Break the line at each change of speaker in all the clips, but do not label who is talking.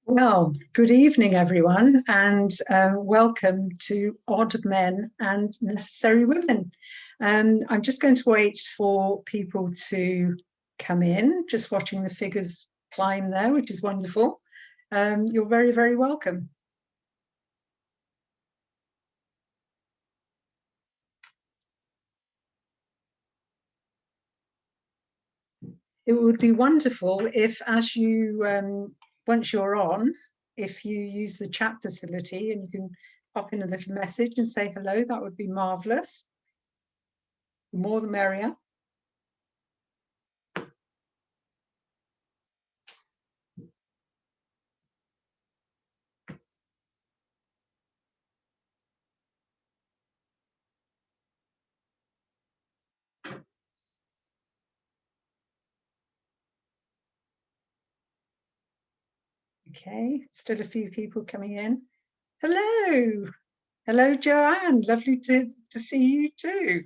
Well, good evening, everyone, and welcome to Odd Men and Necessary Women. I'm just going to wait for people to come in, just watching the figures climb there, which is wonderful. You're very, very welcome. It would be wonderful if, once you're on, if you use the chat facility and you can pop in a little message and say hello, that would be marvelous. The more the merrier. Okay, still a few people coming in. Hello. Hello, Joanne. Lovely to see you too.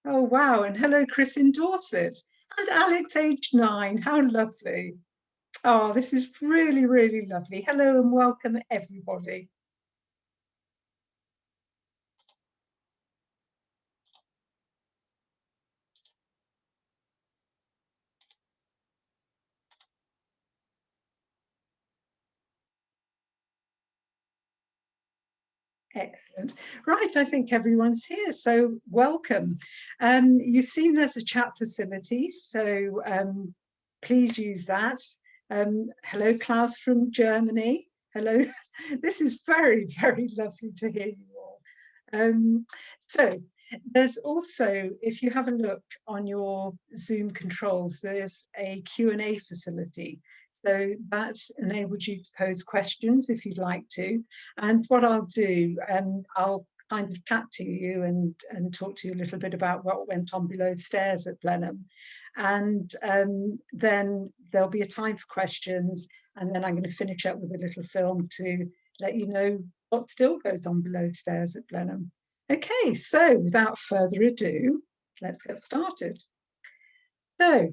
Oh, wow. And hello, Chris in Dorset. And Alex, age 9. How lovely. Oh, this is really, really lovely. Hello and welcome, everybody. Excellent. Right, I think everyone's here, so welcome. You've seen there's a chat facility, so please use that. Hello, Klaus from Germany. Hello. This is very, very lovely to hear you all. So there's also, if you have a look on your Zoom controls, there's a Q&A facility. So that enables you to pose questions if you'd like to. And what I'll do, I'll kind of chat to you and talk to you a little bit about what went on below stairs at Blenheim. And then there'll be a time for questions. And then I'm going to finish up with a little film to let you know what still goes on below stairs at Blenheim. Okay, so without further ado, let's get started. So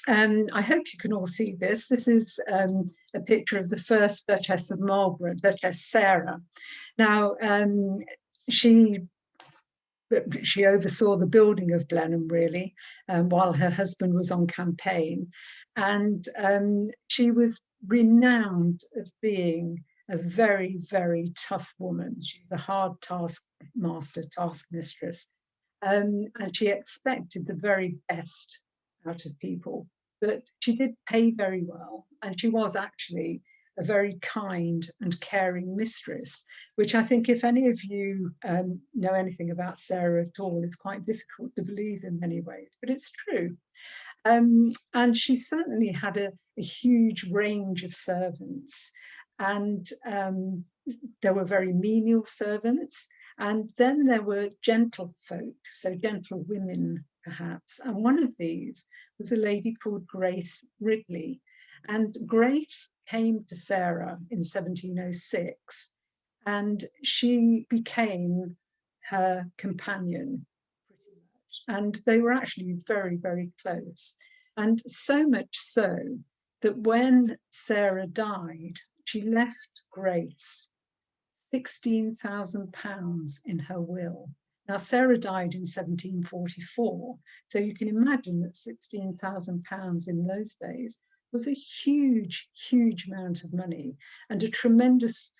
I hope you can all see this. This is a picture of the first Duchess of Marlborough, Duchess Sarah. Now, she oversaw the building of Blenheim, really, while her husband was on campaign. And she was renowned as being a very, very tough woman. She was a hard taskmaster, taskmistress. And she expected the very best out of people. But she did pay very well. And she was actually a very kind and caring mistress, which I think if any of you know anything about Sarah at all, it's quite difficult to believe in many ways, but it's true. And she certainly had a huge range of servants, and there were very menial servants, and then there were gentlefolk, so gentlewomen perhaps, and one of these was a lady called Grace Ridley. And Grace came to Sarah in 1706, and she became her companion pretty much. And they were actually very, very close. And so much so that when Sarah died, she left Grace £16,000 in her will. Now, Sarah died in 1744, so you can imagine that £16,000 in those days was a huge, huge amount of money and a tremendous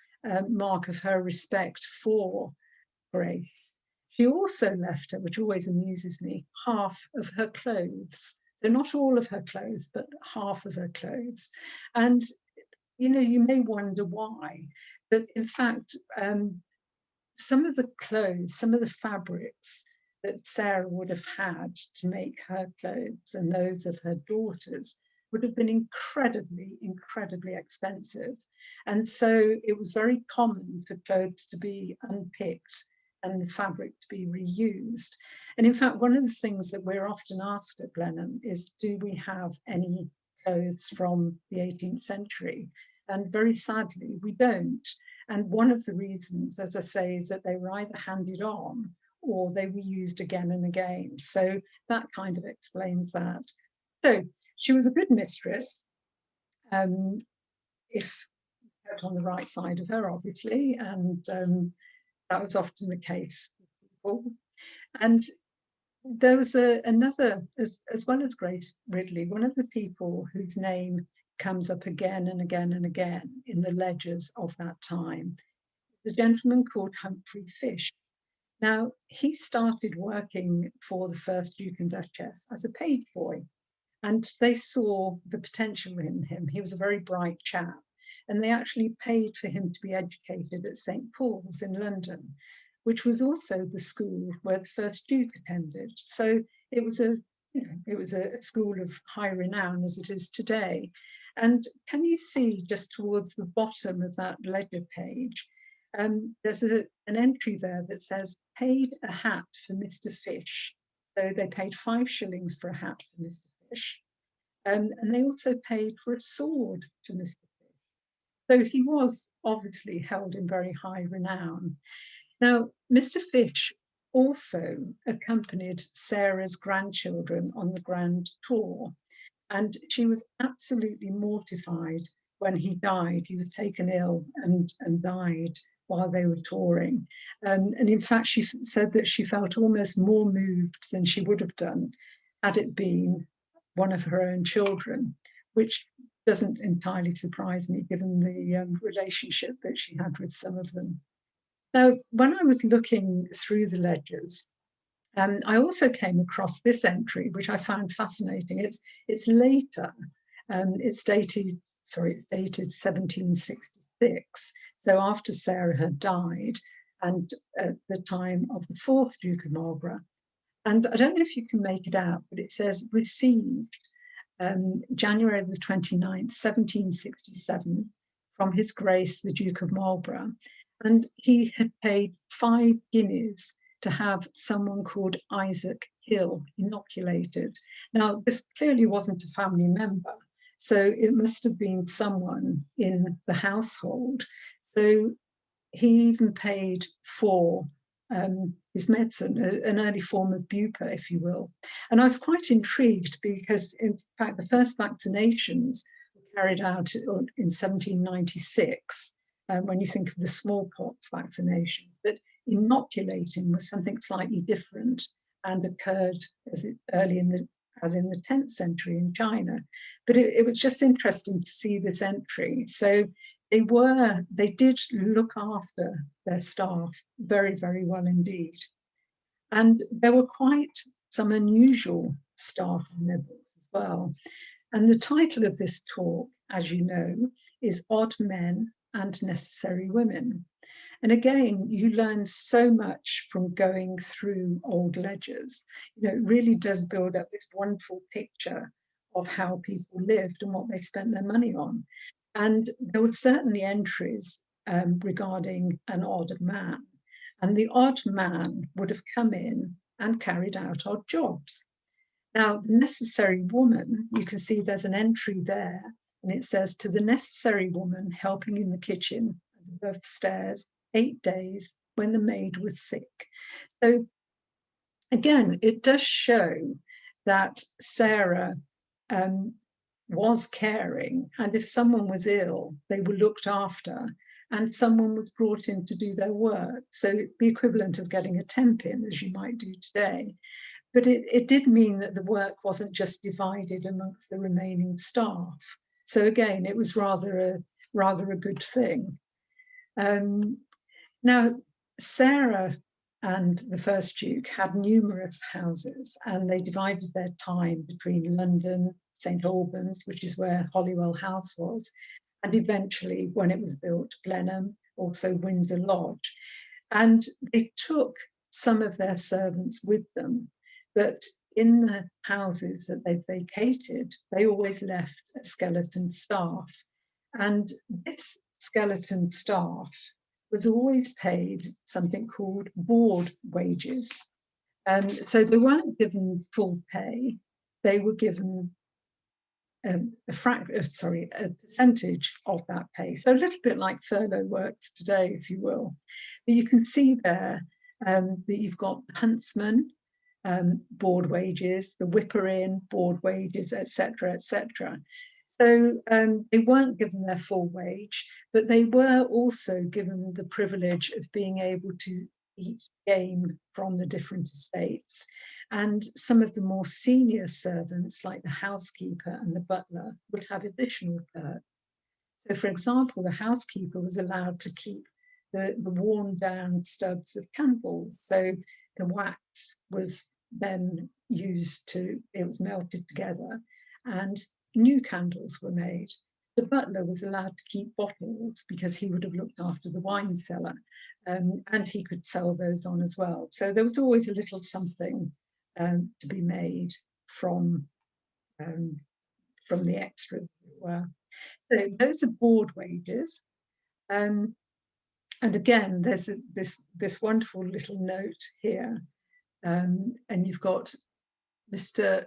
mark of her respect for Grace. She also left her, which always amuses me, half of her clothes. So not all of her clothes, but half of her clothes. And, you know, you may wonder why, but in fact, some of the clothes, some of the fabrics that Sarah would have had to make her clothes and those of her daughters would have been incredibly, incredibly expensive. And so it was very common for clothes to be unpicked and the fabric to be reused. And in fact, one of the things that we're often asked at Blenheim is, do we have any clothes from the 18th century? And very sadly, we don't. And one of the reasons, as I say, is that they were either handed on or they were used again and again. So that kind of explains that. So she was a good mistress, if kept on the right side of her, obviously, and that was often the case with people. And there was another, as well as Grace Ridley, one of the people whose name comes up again and again and again in the ledgers of that time, is a gentleman called Humphrey Fish. Now, he started working for the first Duke and Duchess as a page boy, and they saw the potential in him. He was a very bright chap, and they actually paid for him to be educated at St. Paul's in London, which was also the school where the first Duke attended. So it was a school of high renown as it is today. And can you see just towards the bottom of that ledger page, there's an entry there that says, paid a hat for Mr. Fish. So they paid 5 shillings for a hat for Mr. Fish. And they also paid for a sword for Mr. Fish. So he was obviously held in very high renown. Now, Mr. Fish also accompanied Sarah's grandchildren on the grand tour, and she was absolutely mortified when he died. He was taken ill and died while they were touring. And in fact, she said that she felt almost more moved than she would have done had it been one of her own children, which doesn't entirely surprise me given the relationship that she had with some of them. Now, when I was looking through the ledgers, I also came across this entry, which I found fascinating. It's later. It's dated 1766. So after Sarah had died, and at the time of the 4th Duke of Marlborough. And I don't know if you can make it out, but it says received January the 29th, 1767, from His Grace the Duke of Marlborough. And he had paid 5 guineas to have someone called Isaac Hill inoculated. Now, this clearly wasn't a family member, so it must have been someone in the household. So he even paid for his medicine, an early form of bupa, if you will. And I was quite intrigued because, in fact, the first vaccinations were carried out in 1796, when you think of the smallpox vaccinations. But inoculating was something slightly different and occurred as in the 10th century in China. But it was just interesting to see this entry. So they did look after their staff very, very well indeed. And there were quite some unusual staff in their books as well. And the title of this talk, as you know, is Odd Men and Necessary Women. And again, you learn so much from going through old ledgers. It really does build up this wonderful picture of how people lived and what they spent their money on. And there were certainly entries regarding an odd man. And the odd man would have come in and carried out odd jobs. Now, the necessary woman, you can see there's an entry there, and it says, to the necessary woman helping in the kitchen above stairs 8 days when the maid was sick. So again, it does show that Sarah was caring, and if someone was ill, they were looked after, and someone was brought in to do their work. So the equivalent of getting a temp in, as you might do today. But it did mean that the work wasn't just divided amongst the remaining staff. So again, it was rather a good thing. Now, Sarah and the first Duke had numerous houses, and they divided their time between London, St. Albans, which is where Holywell House was, and eventually, when it was built, Blenheim, also Windsor Lodge. And they took some of their servants with them, but in the houses that they vacated, they always left a skeleton staff. And this skeleton staff was always paid something called board wages. So they weren't given full pay, they were given a percentage of that pay. So a little bit like furlough works today, if you will. But you can see there that you've got huntsmen, board wages, the whipper-in, board wages, etc., etc. So they weren't given their full wage, but they were also given the privilege of being able to eat game from the different estates. And some of the more senior servants, like the housekeeper and the butler, would have additional perks. So, for example, the housekeeper was allowed to keep the worn down stubs of candles. So the wax was then used to, it was melted together and new candles were made. The butler was allowed to keep bottles because he would have looked after the wine cellar, and he could sell those on as well. So there was always a little something to be made from the extras, as it were. So those are board wages. And again, there's this wonderful little note here. And you've got Mr.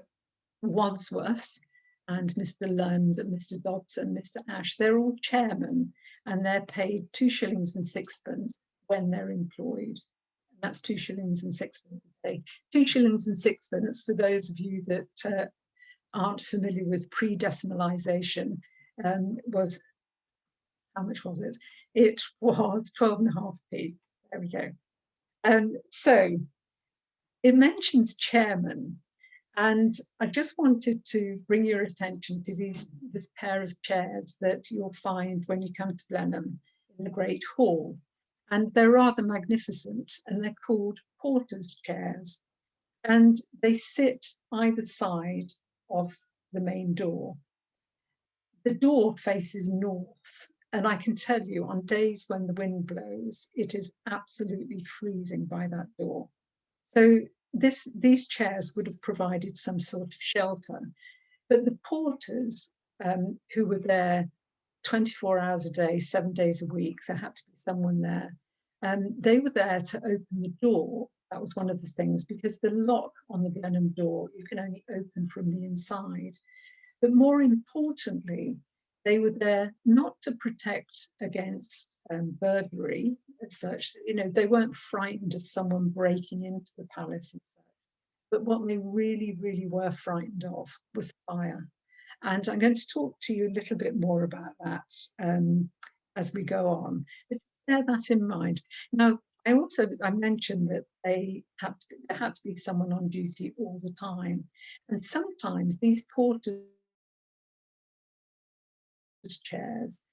Wadsworth and Mr. Lund and Mr. Dobson, Mr. Ash. They're all chairmen, and they're paid 2 shillings and 6pence when they're employed. And that's 2 shillings and 6pence a day. 2 shillings and 6pence, for those of you that aren't familiar with pre-decimalisation, was, how much was it? It was 12.5p. There we go. So it mentions chairman, and I just wanted to bring your attention to this pair of chairs that you'll find when you come to Blenheim in the Great Hall. And they're rather magnificent, and they're called porters' chairs. And they sit either side of the main door. The door faces north, and I can tell you, on days when the wind blows, it is absolutely freezing by that door. So these chairs would have provided some sort of shelter. But the porters, who were there 24 hours a day, 7 days a week, there had to be someone there. They were there to open the door. That was one of the things, because the lock on the Blenheim door, you can only open from the inside. But more importantly, they were there not to protect against burglary as such. You know, they weren't frightened of someone breaking into the palace and such. But what they really, really were frightened of was fire. And I'm going to talk to you a little bit more about that as we go on. But bear that in mind. Now, I mentioned that there had to be someone on duty all the time. And sometimes these porters' chairs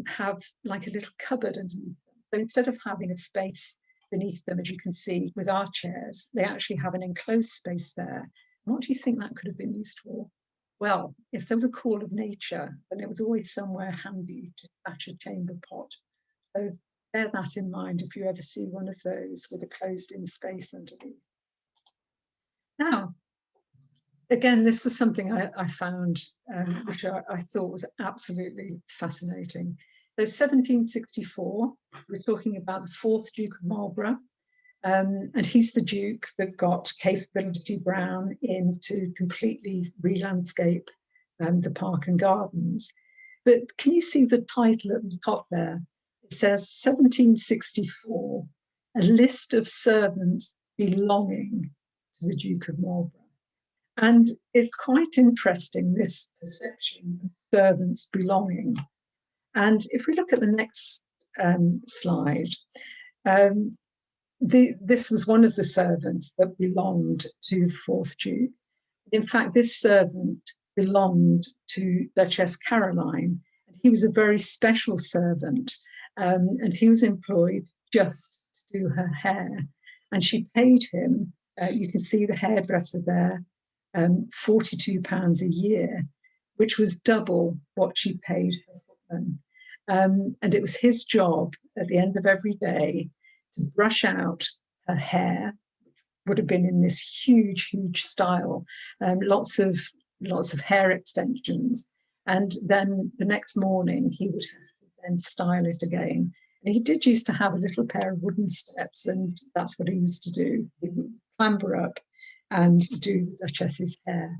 have like a little cupboard underneath them. So instead of having a space beneath them, as you can see with our chairs, they actually have an enclosed space there. And what do you think that could have been used for? Well, if there was a call of nature, then it was always somewhere handy to stash a chamber pot. So bear that in mind if you ever see one of those with a closed-in space underneath. Now, again, this was something I found, which I thought was absolutely fascinating. So 1764, we're talking about the 4th Duke of Marlborough, and he's the Duke that got Capability Brown in to completely re-landscape the park and gardens. But can you see the title at the top there? It says 1764, a list of servants belonging to the Duke of Marlborough. And it's quite interesting, this perception of servants belonging. And if we look at the next slide, this was one of the servants that belonged to the 4th Duke. In fact, this servant belonged to Duchess Caroline. He was a very special servant, and he was employed just to do her hair. And she paid him, you can see the hairdresser there, £42 a year, which was double what she paid her footman. And it was his job at the end of every day to brush out her hair, which would have been in this huge, huge style, lots of hair extensions. And then the next morning, he would have to then style it again. And he did used to have a little pair of wooden steps, and that's what he used to do. He would clamber up and do the Duchess's hair.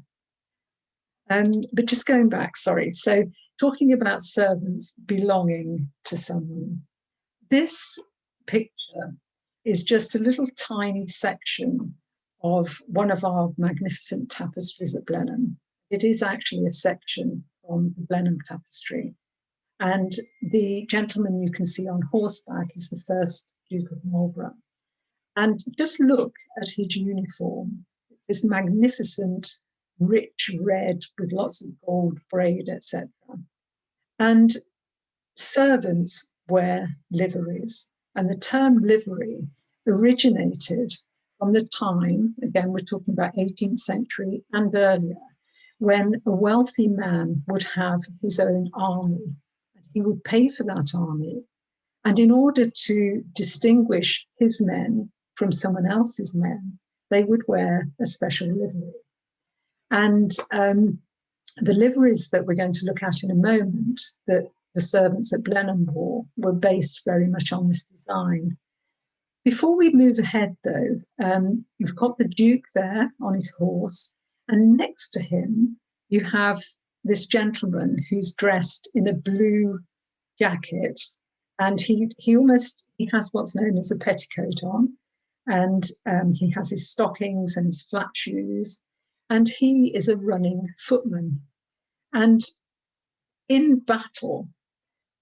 But just going back, sorry. So talking about servants belonging to someone. This picture is just a little tiny section of one of our magnificent tapestries at Blenheim. It is actually a section from the Blenheim tapestry. And the gentleman you can see on horseback is the first Duke of Marlborough. And just look at his uniform. It's this magnificent, rich red with lots of gold braid, etc. And servants wear liveries. And the term livery originated from the time, again, we're talking about 18th century and earlier, when a wealthy man would have his own army. And he would pay for that army. And in order to distinguish his men from someone else's men, they would wear a special livery. And the liveries that we're going to look at in a moment that the servants at Blenheim wore were based very much on this design. Before we move ahead, though, you've got the Duke there on his horse, and next to him, you have this gentleman who's dressed in a blue jacket, and he has what's known as a petticoat on, and he has his stockings and his flat shoes, and he is a running footman. And in battle,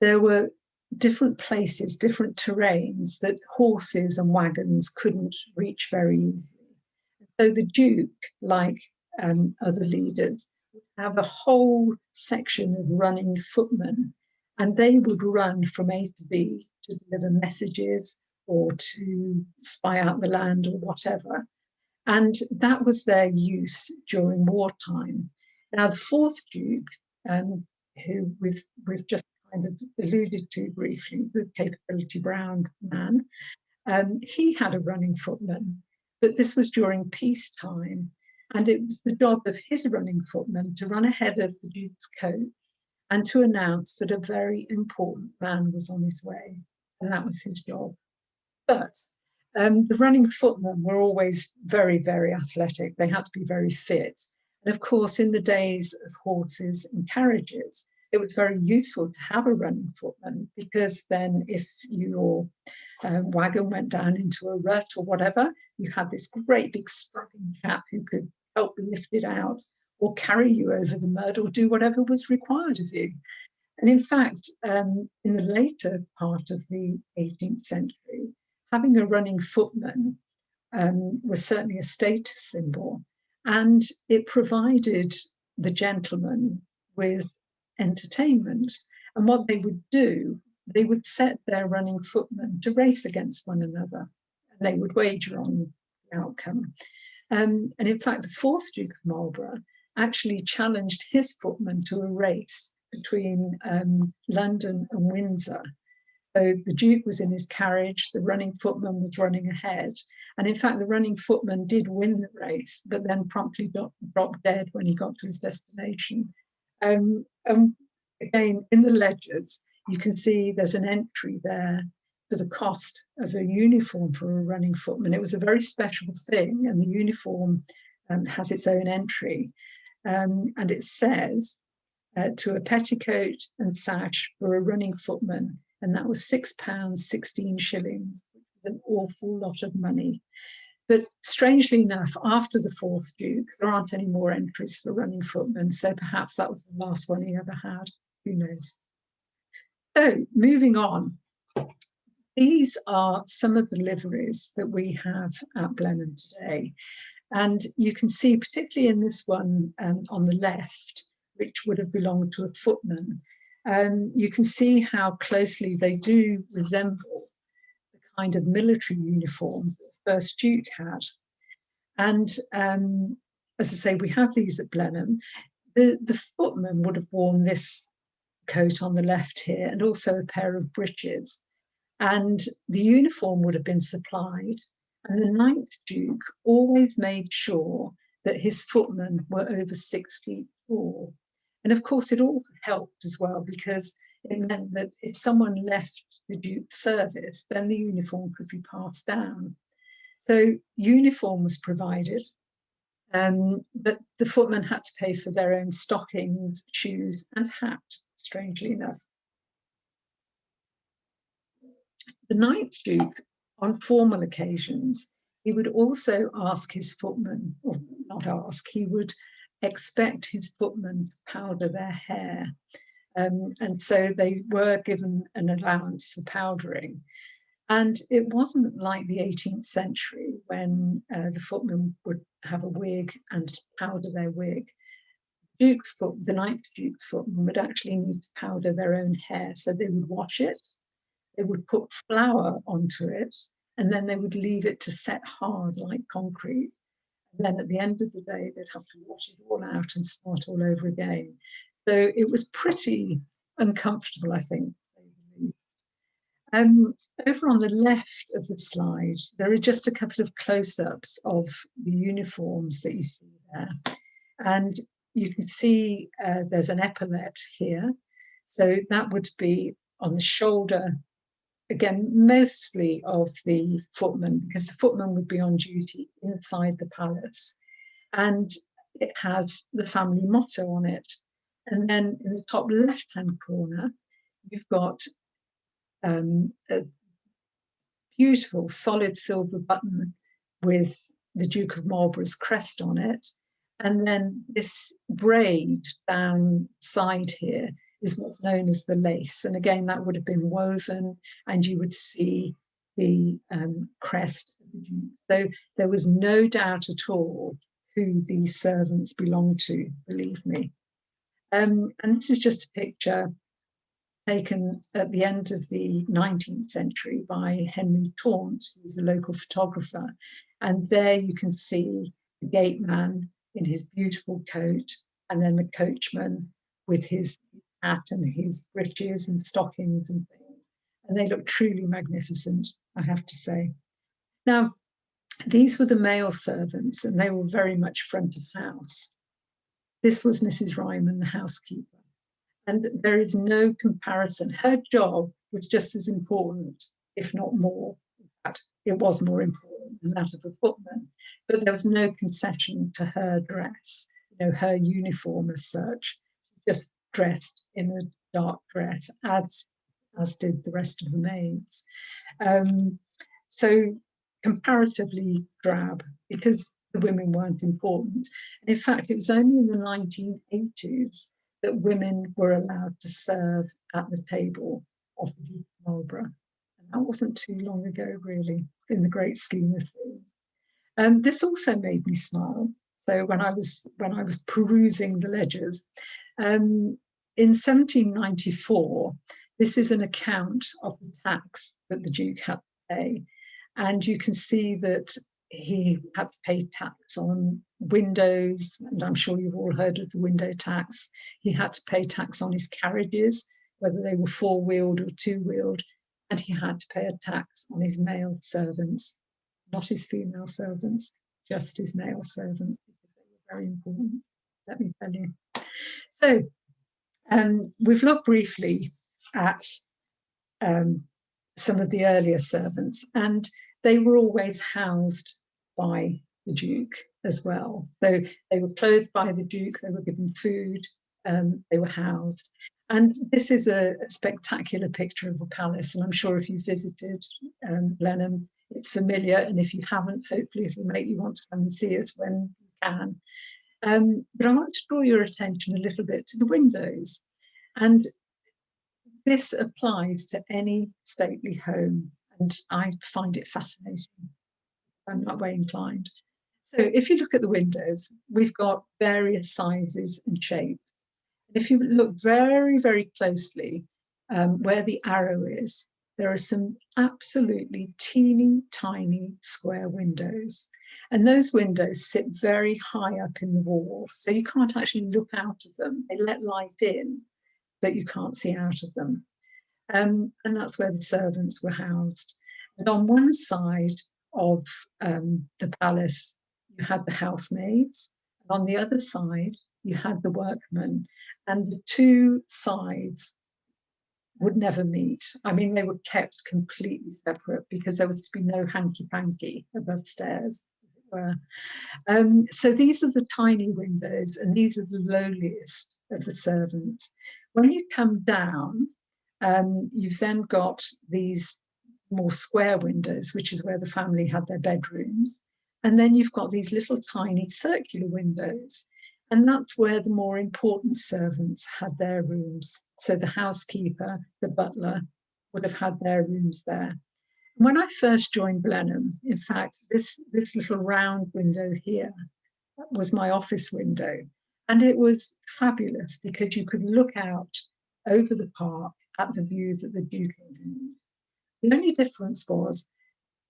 there were different places, different terrains that horses and wagons couldn't reach very easily. So the Duke, like other leaders, would have a whole section of running footmen, and they would run from A to B to deliver messages or to spy out the land or whatever. And that was their use during wartime. Now, the fourth Duke, who we've just kind of alluded to briefly, the Capability Brown man, he had a running footman, but this was during peacetime. And it was the job of his running footman to run ahead of the Duke's coach and to announce that a very important man was on his way. And that was his job. But the running footmen were always very, very athletic. They had to be very fit. And of course, in the days of horses and carriages, it was very useful to have a running footman, because then if your wagon went down into a rut or whatever, you had this great big strapping chap who could help lift it out or carry you over the mud or do whatever was required of you. And in fact, in the later part of the 18th century, having a running footman was certainly a status symbol, and it provided the gentleman with entertainment. And what they would do, they would set their running footmen to race against one another, and they would wager on the outcome. And in fact, the fourth Duke of Marlborough actually challenged his footman to a race between London and Windsor. So the Duke was in his carriage, the running footman was running ahead. And in fact, the running footman did win the race, but then promptly dropped dead when he got to his destination. Again, in the ledgers, you can see there's an entry there for the cost of a uniform for a running footman. It was a very special thing, and the uniform has its own entry. And it says, to a petticoat and sash for a running footman, and that was £6, 16 shillings, which was an awful lot of money. But strangely enough, after the fourth Duke, there aren't any more entries for running footmen, so perhaps that was the last one he ever had. Who knows? So moving on, these are some of the liveries that we have at Blenheim today. And you can see, particularly in this one on the left, which would have belonged to a footman, you can see how closely they do resemble the kind of military uniform that the first Duke had. And as I say, we have these at Blenheim. The footman would have worn this coat on the left here, and also a pair of breeches. And the uniform would have been supplied. And the ninth Duke always made sure that his footmen were over 6 feet tall. And of course, it all helped as well, because it meant that if someone left the Duke's service, then the uniform could be passed down. So uniform was provided, but the footmen had to pay for their own stockings, shoes, and hat, strangely enough. The ninth Duke on formal occasions, he would also ask his footmen, or not ask, he would expect his footmen to powder their hair. And so they were given an allowance for powdering. And it wasn't like the 18th century when the footmen would have a wig and powder their wig. The ninth Duke's footmen would actually need to powder their own hair. So they would wash it, they would put flour onto it, and then they would leave it to set hard like concrete. And then at the end of the day, they'd have to wash it all out and start all over again. So it was pretty uncomfortable, I think. Over on the left of the slide, there are just a couple of close-ups of the uniforms that you see there. And you can see there's an epaulette here. So that would be on the shoulder, again, mostly of the footman, because the footman would be on duty inside the palace. And it has the family motto on it. And then in the top left-hand corner, you've got a beautiful solid silver button with the Duke of Marlborough's crest on it. And then this braid down side here is what's known as the lace. And again, that would have been woven, and you would see the crest of the Duke. So there was no doubt at all who these servants belonged to, believe me. And this is just a picture taken at the end of the 19th century by Henry Taunt, who's a local photographer. And there you can see the gateman in his beautiful coat, and then the coachman with his hat and his breeches and stockings and things. And they look truly magnificent, I have to say. Now, these were the male servants, and they were very much front of house. This was Mrs. Ryman, the housekeeper. And there is no comparison. Her job was just as important, if not more. In fact, it was more important than that of a footman. But there was no concession to her dress, her uniform as such. Just dressed in a dark dress, as did the rest of the maids. So comparatively drab, because the women weren't important. And in fact, it was only in the 1980s that women were allowed to serve at the table of the Duke of Marlborough. And that wasn't too long ago, really, in the great scheme of things. This also made me smile. So when I was perusing the ledgers, in 1794, this is an account of the tax that the Duke had to pay. And you can see that he had to pay tax on windows, and I'm sure you've all heard of the window tax. He had to pay tax on his carriages, whether they were four-wheeled or two-wheeled, and he had to pay a tax on his male servants, not his female servants, just his male servants, because they were very important, let me tell you. So we've looked briefly at some of the earlier servants, and they were always housed by the Duke as well. So they were clothed by the Duke, they were given food, they were housed. And this is a spectacular picture of the palace, and I'm sure if you visited Blenheim, it's familiar, and if you haven't, hopefully it'll make you want to come and see it when you can. But I want to draw your attention a little bit to the windows. And this applies to any stately home, and I find it fascinating. I'm that way inclined. So if you look at the windows, we've got various sizes and shapes. If you look very, very closely where the arrow is, there are some absolutely teeny tiny square windows. And those windows sit very high up in the wall, so you can't actually look out of them. They let light in, but you can't see out of them. And that's where the servants were housed. And on one side of the palace, you had the housemaids. And on the other side, you had the workmen. And the two sides would never meet. I mean, they were kept completely separate because there was to be no hanky-panky above stairs, as it were. So these are the tiny windows, and these are the lowliest of the servants. When you come down, you've then got these more square windows, which is where the family had their bedrooms. And then you've got these little tiny circular windows. And that's where the more important servants had their rooms. So the housekeeper, the butler would have had their rooms there. When I first joined Blenheim, in fact, this little round window here was my office window. And it was fabulous because you could look out over the park at the view that the Duke enjoyed. The only difference was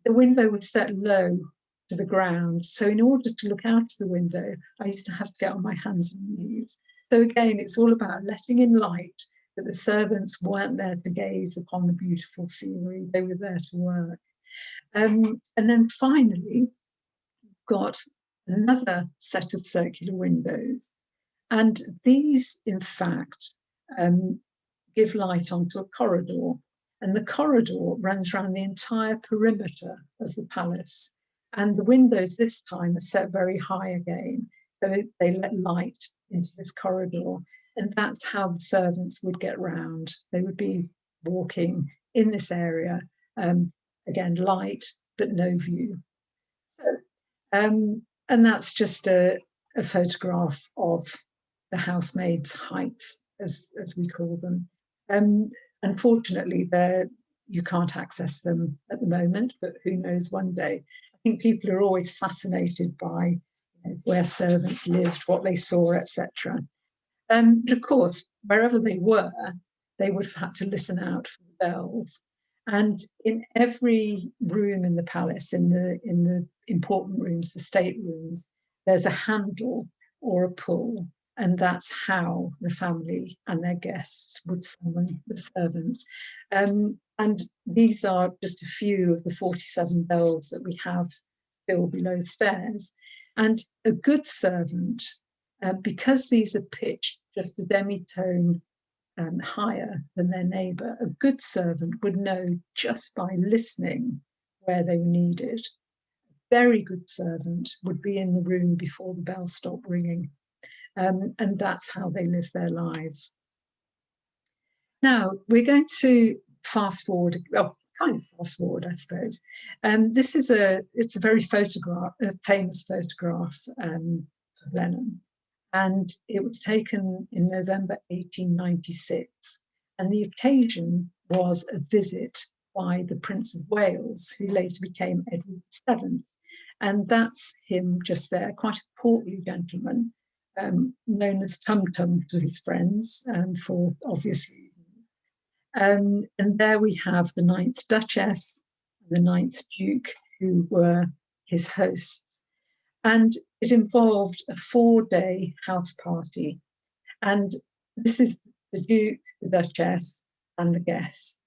the window was set low to the ground. So in order to look out of the window, I used to have to get on my hands and knees. So again, it's all about letting in light, but the servants weren't there to gaze upon the beautiful scenery. They were there to work. And then finally, got another set of circular windows. And these, in fact, give light onto a corridor. And the corridor runs around the entire perimeter of the palace. And the windows this time are set very high again. So they let light into this corridor. And that's how the servants would get round. They would be walking in this area. Again, light, but no view. So, and that's just a photograph of the housemaids' heights, as we call them. Unfortunately, you can't access them at the moment, but who knows one day. I think people are always fascinated by where servants lived, what they saw, etc. But of course, wherever they were, they would have had to listen out for the bells. And in every room in the palace, in the important rooms, the state rooms, there's a handle or a pull. And that's how the family and their guests would summon the servants. And these are just a few of the 47 bells that we have still below stairs. And a good servant, because these are pitched just a demitone higher than their neighbour, a good servant would know just by listening where they were needed. A very good servant would be in the room before the bell stopped ringing. And that's how they live their lives. Now, we're going to fast forward, kind of fast forward, I suppose. It's a very famous photograph for Blenheim. And it was taken in November 1896. And the occasion was a visit by the Prince of Wales, who later became Edward VII. And that's him just there, quite a portly gentleman, known as Tum Tum to his friends for obvious reasons. And there we have the 9th Duchess and the 9th Duke, who were his hosts. And it involved a 4-day house party. And this is the Duke, the Duchess, and the guests.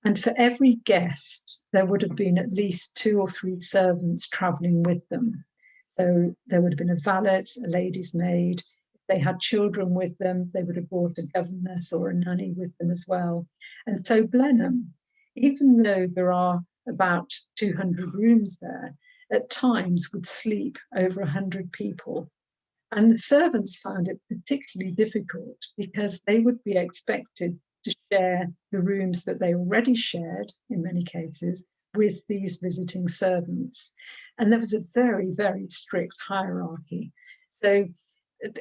And for every guest, there would have been at least 2 or 3 servants travelling with them. So there would have been a valet, a lady's maid. If they had children with them, they would have brought a governess or a nanny with them as well. And so Blenheim, even though there are about 200 rooms there, at times would sleep over 100 people. And the servants found it particularly difficult because they would be expected to share the rooms that they already shared, in many cases, with these visiting servants. And there was a very, very strict hierarchy. So,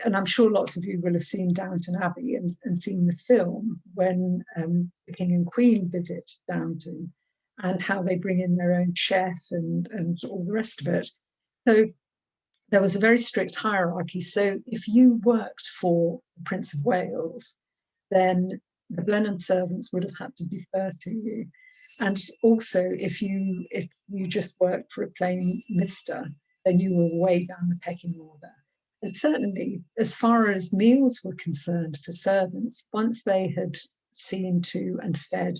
and I'm sure lots of you will have seen Downton Abbey and seen the film when the King and Queen visit Downton, and how they bring in their own chef and all the rest of it. So there was a very strict hierarchy. So if you worked for the Prince of Wales, then the Blenheim servants would have had to defer to you. And also, if you just worked for a plain mister, then you were way down the pecking order. And certainly, as far as meals were concerned for servants, once they had seen to and fed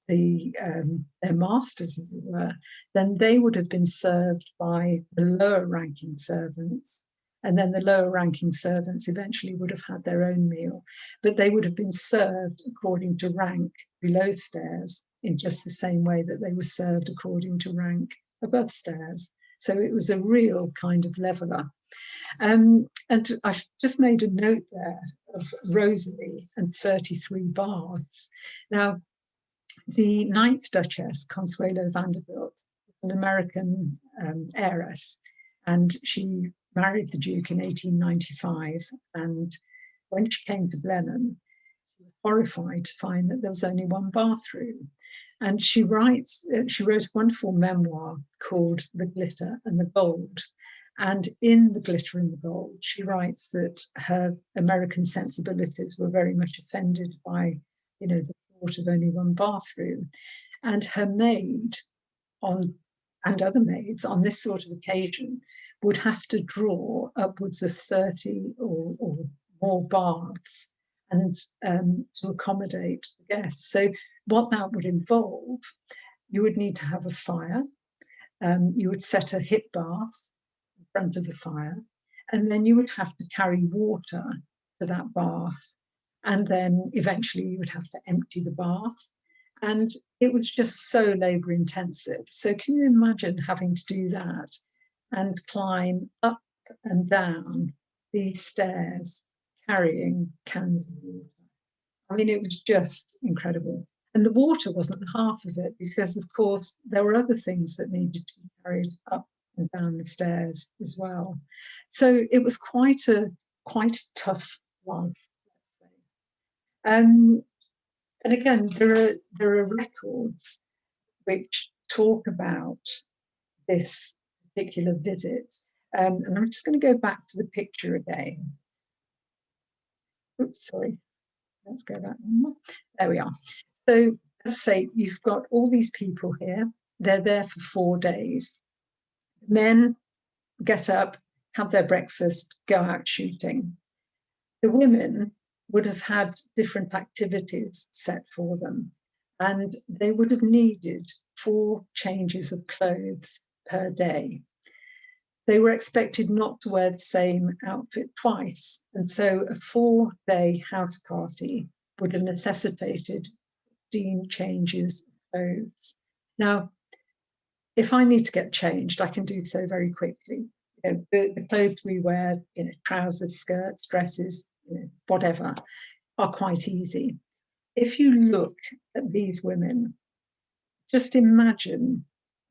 their masters, as it were, then they would have been served by the lower ranking servants. And then the lower ranking servants eventually would have had their own meal, but they would have been served according to rank below stairs in just the same way that they were served according to rank above stairs. So it was a real kind of leveller. And I've just made a note there of Rosalie and 33 baths. Now, The ninth Duchess, Consuelo Vanderbilt, was an American heiress, and she married the Duke in 1895. And when she came to Blenheim, she was horrified to find that there was only one bathroom. And she wrote a wonderful memoir called The Glitter and the Gold. And in The Glitter and the Gold, she writes that her American sensibilities were very much offended by, the thought of only one bathroom. And her maid and other maids on this sort of occasion would have to draw upwards of 30 or more baths and to accommodate the guests. So what that would involve, you would need to have a fire. You would set a hip bath in front of the fire, and then you would have to carry water to that bath. And then eventually you would have to empty the bath. And it was just so labor intensive. So can you imagine having to do that and climb up and down these stairs carrying cans of water? I mean, it was just incredible. And the water wasn't half of it, because, of course, there were other things that needed to be carried up and down the stairs as well. So it was quite a tough life, let's say. And again, there are records which talk about this particular visit. And I'm just going to go back to the picture again. Oops, sorry. Let's go back one more. There we are. So, as I say, you've got all these people here. They're there for 4 days. Men get up, have their breakfast, go out shooting. The women would have had different activities set for them, and they would have needed 4 changes of clothes per day. They were expected not to wear the same outfit twice, and so a 4-day house party would have necessitated 16 changes of clothes. Now, if I need to get changed, I can do so very quickly. The clothes we wear, trousers, skirts, dresses, whatever, are quite easy. If you look at these women, just imagine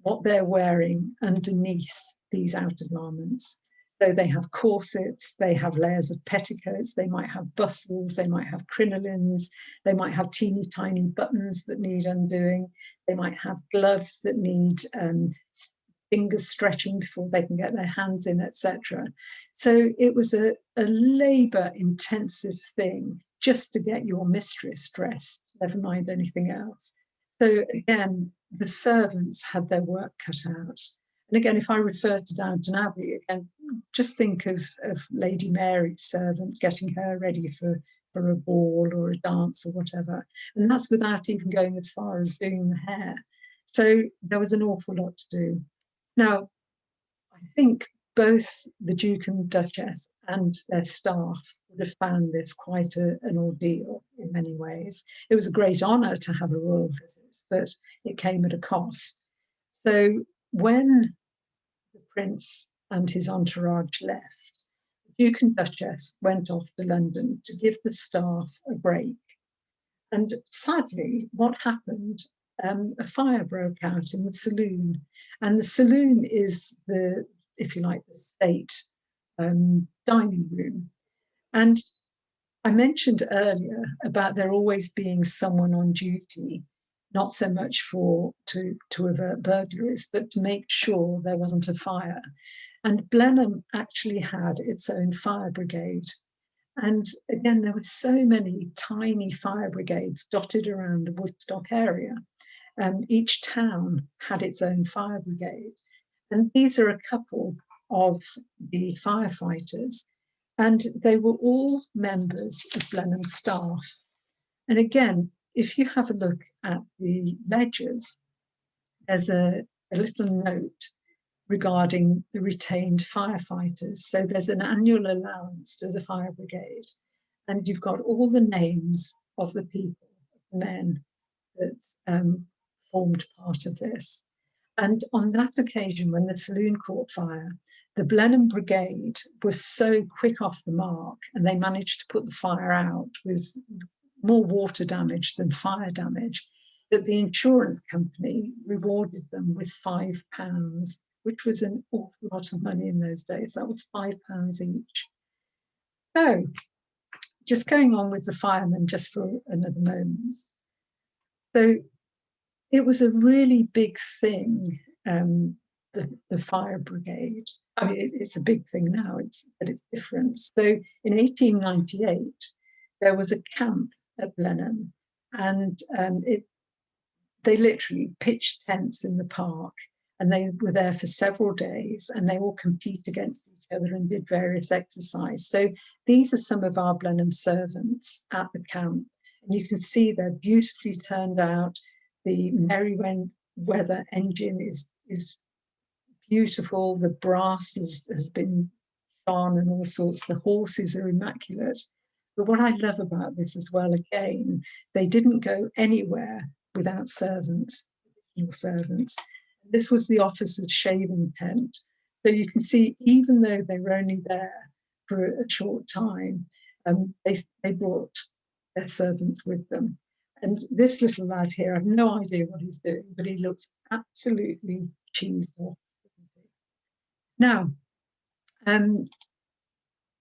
what they're wearing underneath these outer garments. So they have corsets, they have layers of petticoats, they might have bustles, they might have crinolines, they might have teeny tiny buttons that need undoing, they might have gloves that need fingers stretching before they can get their hands in, etc. So it was a labor-intensive thing just to get your mistress dressed, never mind anything else. So again, the servants had their work cut out. And again, if I refer to Downton Abbey, again, just think of Lady Mary's servant getting her ready for a ball or a dance or whatever. And that's without even going as far as doing the hair. So there was an awful lot to do. Now, I think both the Duke and Duchess and their staff would have found this quite an ordeal in many ways. It was a great honour to have a royal visit, but it came at a cost. So when the Prince and his entourage left, the Duke and Duchess went off to London to give the staff a break. And sadly, what happened, a fire broke out in the saloon. And the saloon is if you like, the state dining room. And I mentioned earlier about there always being someone on duty, not so much to avert burglaries, but to make sure there wasn't a fire. And Blenheim actually had its own fire brigade. And again, there were so many tiny fire brigades dotted around the Woodstock area. Each town had its own fire brigade. And these are a couple of the firefighters. And they were all members of Blenheim staff. And again, if you have a look at the ledgers, there's a little note regarding the retained firefighters. So there's an annual allowance to the fire brigade. And you've got all the names of the people, the men that formed part of this. And on that occasion, when the saloon caught fire, the Blenheim Brigade was so quick off the mark, and they managed to put the fire out with more water damage than fire damage. that the insurance company rewarded them with £5, which was an awful lot of money in those days. That was £5 each. So, just going on with the firemen just for another moment. So, it was a really big thing, the fire brigade. I mean, it's a big thing now, but it's different. So in 1898, there was a camp at Blenheim, and they literally pitched tents in the park, and they were there for several days, and they all compete against each other and did various exercise. So these are some of our Blenheim servants at the camp, and you can see they're beautifully turned out. The Merryweather engine is beautiful. The brass has been shone and all sorts. The horses are immaculate. But what I love about this as well, again, they didn't go anywhere without servants, additional servants. This was the officer's shaving tent. So you can see, even though they were only there for a short time, they brought their servants with them. And this little lad here, I have no idea what he's doing, but he looks absolutely cheesed off. Now,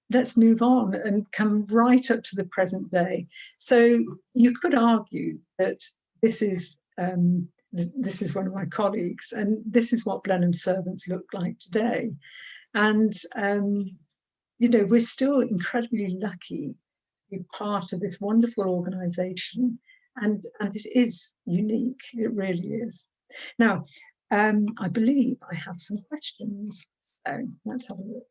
let's move on and come right up to the present day. So you could argue that this is one of my colleagues, and this is what Blenheim servants look like today. And, we're still incredibly lucky to be part of this wonderful organisation. And it is unique, it really is. Now, I believe I have some questions, so let's have a look.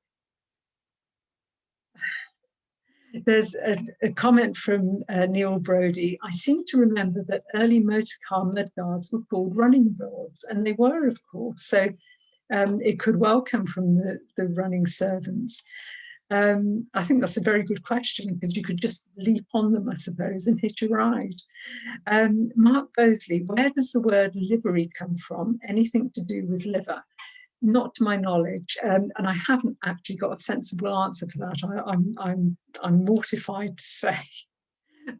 There's a comment from Neil Brodie. I seem to remember that early motorcar mudguards were called running boards, and they were, of course, so it could well come from the running servants. I think that's a very good question, because you could just leap on them, I suppose, and hitch a ride. Mark Bosley, where does the word livery come from? Anything to do with liver? Not to my knowledge, and I haven't actually got a sensible answer for that. I'm mortified to say,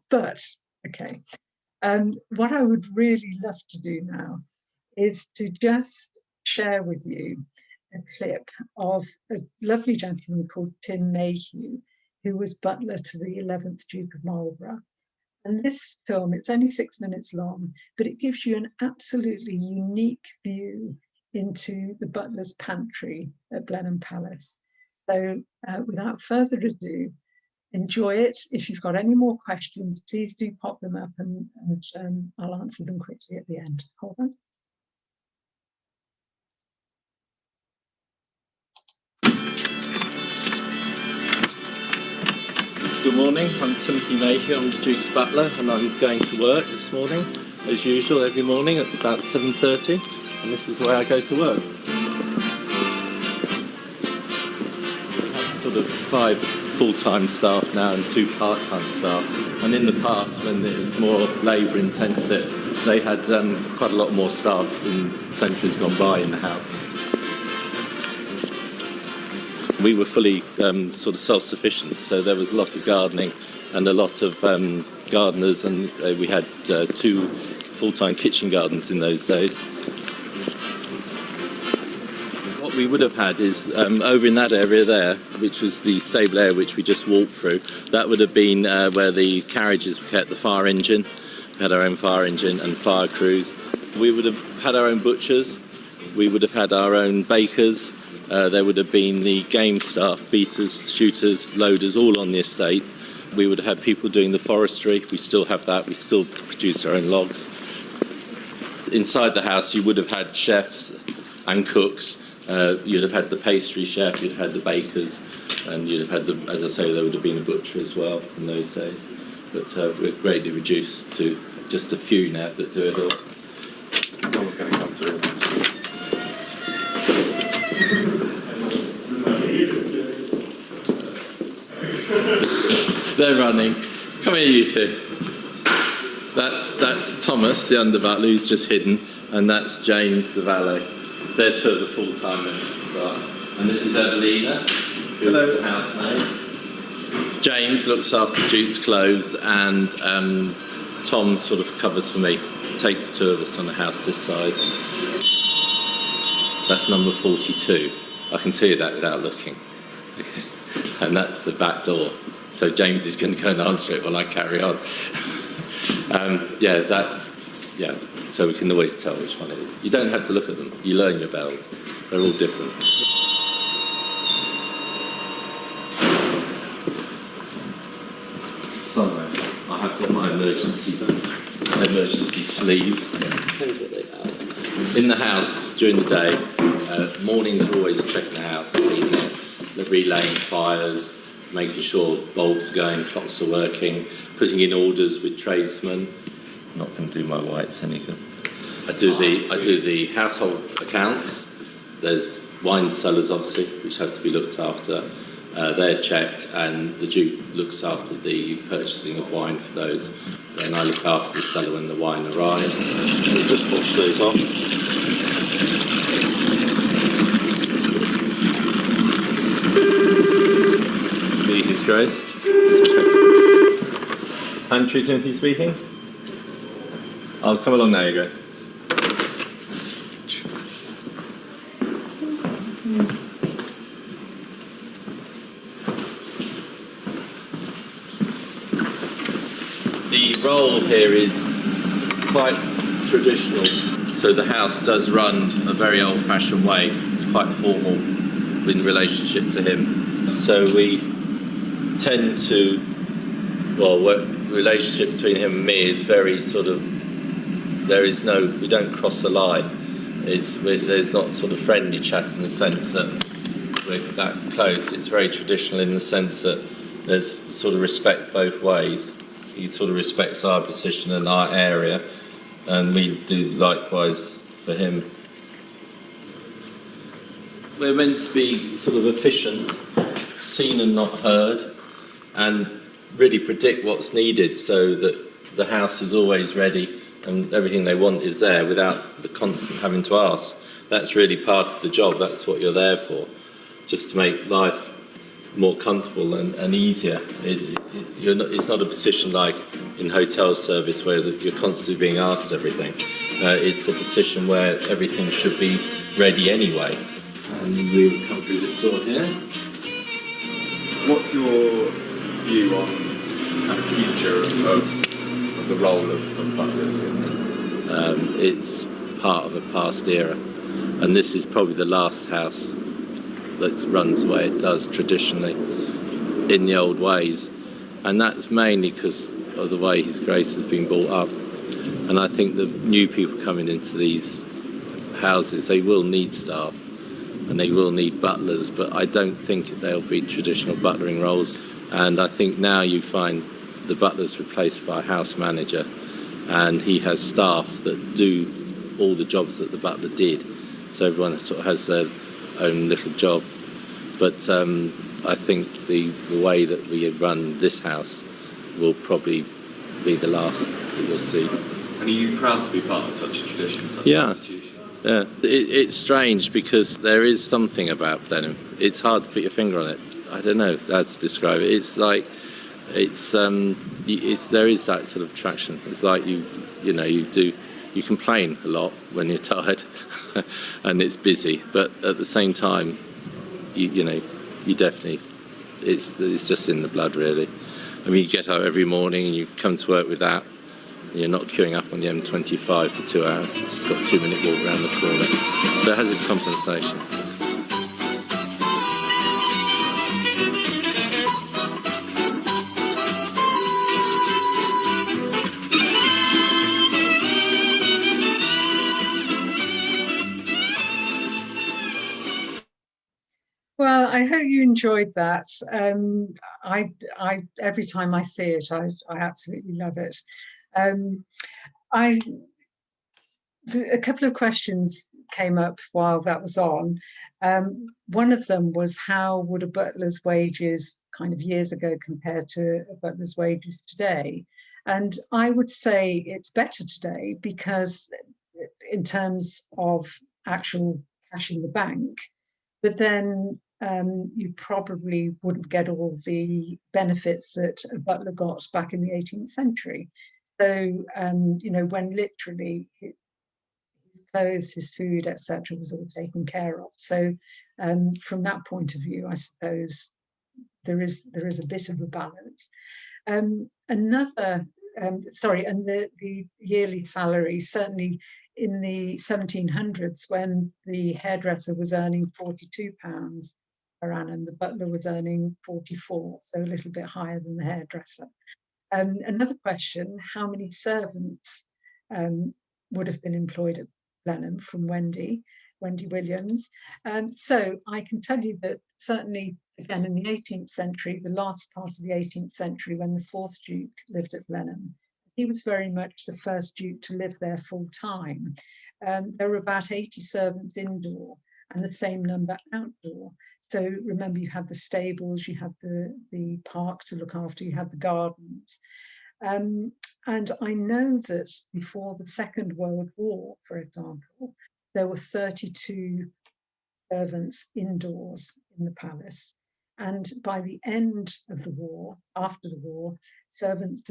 but okay. What I would really love to do now is to just share with you a clip of a lovely gentleman called Tim Mayhew, who was butler to the 11th Duke of Marlborough. And this film, it's only 6 minutes long, but it gives you an absolutely unique view into the butler's pantry at Blenheim Palace. So without further ado, enjoy it. If you've got any more questions, please do pop them up, and I'll answer them quickly at the end. Hold on.
Good morning, I'm Timothy Mayhew, I'm the Duke's butler, and I'm going to work this morning, as usual, every morning. It's about 7:30, and this is where I go to work. We have sort of 5 full-time staff now and 2 part-time staff, and in the past, when it was more labour intensive, they had quite a lot more staff in centuries gone by in the house. We were fully sort of self-sufficient, so there was a lot of gardening and a lot of gardeners, and we had 2 full-time kitchen gardens in those days. What we would have had is over in that area there, which was the stable area which we just walked through, that would have been where the carriages were kept, the fire engine. We had our own fire engine and fire crews. We would have had our own butchers. We would have had our own bakers. There would have been the game staff, beaters, shooters, loaders, all on the estate. We would have had people doing the forestry. We still have that. We still produce our own logs. Inside the house, you would have had chefs and cooks. You'd have had the pastry chef, you'd have had the bakers, and you'd have had, as I say, there would have been a butcher as well in those days. But we're greatly reduced to just a few now that do it all. Someone's going to come through. They're running. Come here, you two. That's Thomas, the under-butler, who's just hidden, and that's James, the valet. They're 2 of the full-time members of staff. And this is Evelina, who's the housemaid. James looks after Duke's clothes, and Tom sort of covers for me. takes two of us on a house this size. That's number 42. I can tell you that without looking. Okay. And that's the back door. So James is going to go and answer it while I carry on. So we can always tell which one it is. You don't have to look at them. You learn your bells. They're all different. Somewhere I have got my emergency sleeves. Depends what they are. In the house during the day, mornings are always checking the house, cleaning it, relaying fires, making sure bulbs are going, clocks are working, putting in orders with tradesmen. I'm not going to do my whites anything. I do the household accounts. There's wine cellars, obviously, which have to be looked after. They're checked, and the Duke looks after the purchasing of wine for those. Then I look after the cellar when the wine arrives. We'll just wash those off. Be His Grace. Just check. Pantry, Timothy speaking. I'll come along now, you guys. The role here is quite traditional, so the house does run a very old-fashioned way. It's quite formal in relationship to him. So we tend to, relationship between him and me is very sort of, we don't cross the line. There's not sort of friendly chat in the sense that we're that close. It's very traditional in the sense that there's sort of respect both ways. He sort of respects our position and our area, and we do likewise for him. We're meant to be sort of efficient, seen and not heard, and really predict what's needed so that the house is always ready and everything they want is there without the constant having to ask. That's really part of the job. That's what you're there for, just to make life more comfortable and easier. It's not a position like in hotel service where you're constantly being asked everything. It's a position where everything should be ready anyway. And we'll come through this door here.
What's your view on kind of future of the role of butlers?
It's part of a past era, and this is probably the last house that runs the way it does traditionally in the old ways, and that's mainly because of the way His Grace has been brought up. And I think the new people coming into these houses, they will need staff and they will need butlers, but I don't think they'll be traditional butlering roles. And I think now you find the butler's replaced by a house manager, and he has staff that do all the jobs that the butler did, so everyone sort of has their own little job. But I think the way that we run this house will probably be the last that you'll see.
And are you proud to be part of such a tradition, such an institution?
Yeah, it's strange because there is something about Blenheim. It's hard to put your finger on it. I don't know how to describe it. It's like there is that sort of attraction. It's like you complain a lot when you're tired and it's busy, but at the same time, you definitely, it's just in the blood, really. I mean, you get up every morning and you come to work with that. You're not queuing up on the M25 for 2 hours. You've just got a 2-minute walk around the corner. So it has its compensation.
Well, I hope you enjoyed that. I every time I see it, I absolutely love it. A couple of questions came up while that was on. One of them was, how would a butler's wages kind of years ago compare to a butler's wages today? And I would say it's better today, because in terms of actual cash in the bank, but then you probably wouldn't get all the benefits that a butler got back in the 18th century. So, you know, when literally his clothes, his food, etc., was all taken care of. So, from that point of view, I suppose there is a bit of a balance. Sorry, and the yearly salary, certainly in the 1700s, when the hairdresser was earning £42 per annum, the butler was earning 44, so a little bit higher than the hairdresser. Another question, how many servants would have been employed at Blenheim, from Wendy Williams? So I can tell you that certainly, again, in the 18th century, the last part of the 18th century, when the fourth Duke lived at Blenheim, he was very much the first Duke to live there full time. There were about 80 servants indoor and the same number outdoor. So remember, you had the stables, you had the park to look after, you had the gardens. And I know that before the Second World War, for example, there were 32 servants indoors in the palace. And by the end of the war, after the war, servants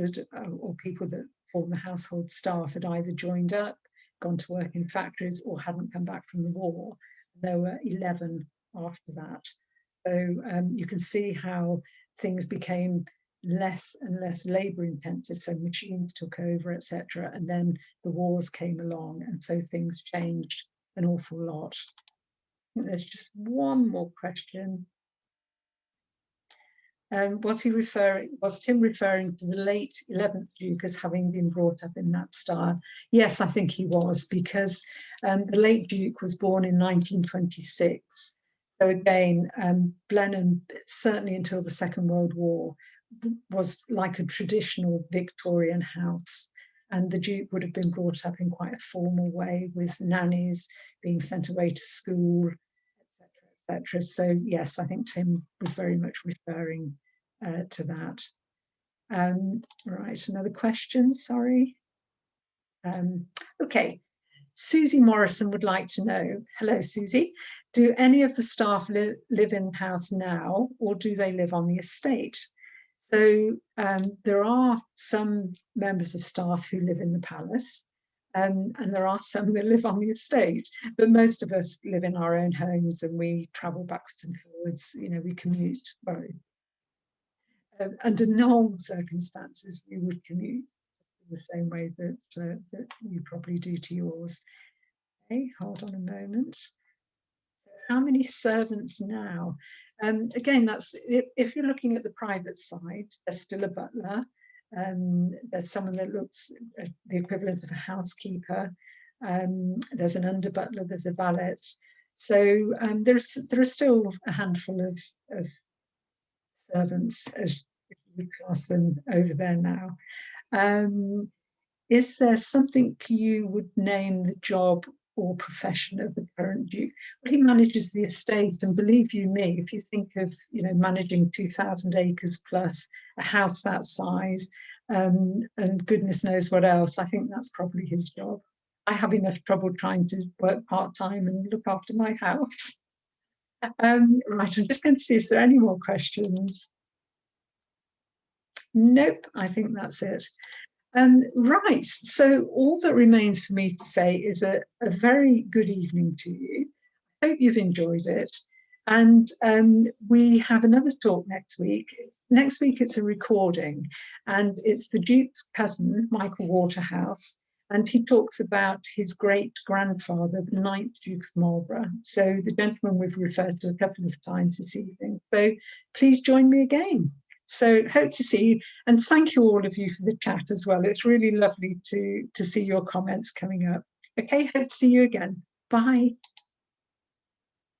or people that formed the household staff had either joined up, gone to work in factories, or hadn't come back from the war. There were 11 after that. So you can see how things became less and less labour intensive. So machines took over, etc. And then the wars came along, and so things changed an awful lot. There's just one more question. Was Tim referring to the late 11th Duke as having been brought up in that style? Yes, I think he was, because the late Duke was born in 1926. So again, Blenheim, certainly until the Second World War, was like a traditional Victorian house. And the Duke would have been brought up in quite a formal way, with nannies, being sent away to school, etc. So yes, I think Tim was very much referring to that. Right, another question, sorry. Okay, Susie Morrison would like to know, hello Susie, do any of the staff live in the house now, or do they live on the estate? So there are some members of staff who live in the palace, and there are some that live on the estate, but most of us live in our own homes, and we travel backwards and forwards, you know, we commute. Well, under normal circumstances, we would commute the same way that you probably do to yours. Okay, hold on a moment. So how many servants now? Again, that's if you're looking at the private side, there's still a butler. There's someone that looks the equivalent of a housekeeper. There's an under butler. There's a valet. So there are still a handful of servants, as we class them, over there now. Is there something you would name the job or profession of the current Duke? Well, he manages the estate, and believe you me, if you think of, you know, managing 2,000 acres plus, a house that size, and goodness knows what else, I think that's probably his job. I have enough trouble trying to work part-time and look after my house. Right, I'm just going to see if there are any more questions. Nope, I think that's it. Right, so all that remains for me to say is a very good evening to you. I hope you've enjoyed it. And we have another talk next week. Next week it's a recording, and it's the Duke's cousin, Michael Waterhouse, and he talks about his great-grandfather, the 9th Duke of Marlborough. So the gentleman we've referred to a couple of times this evening. So please join me again. So hope to see you, and thank you all of you for the chat as well. It's really lovely to see your comments coming up. Okay, hope to see you again. Bye.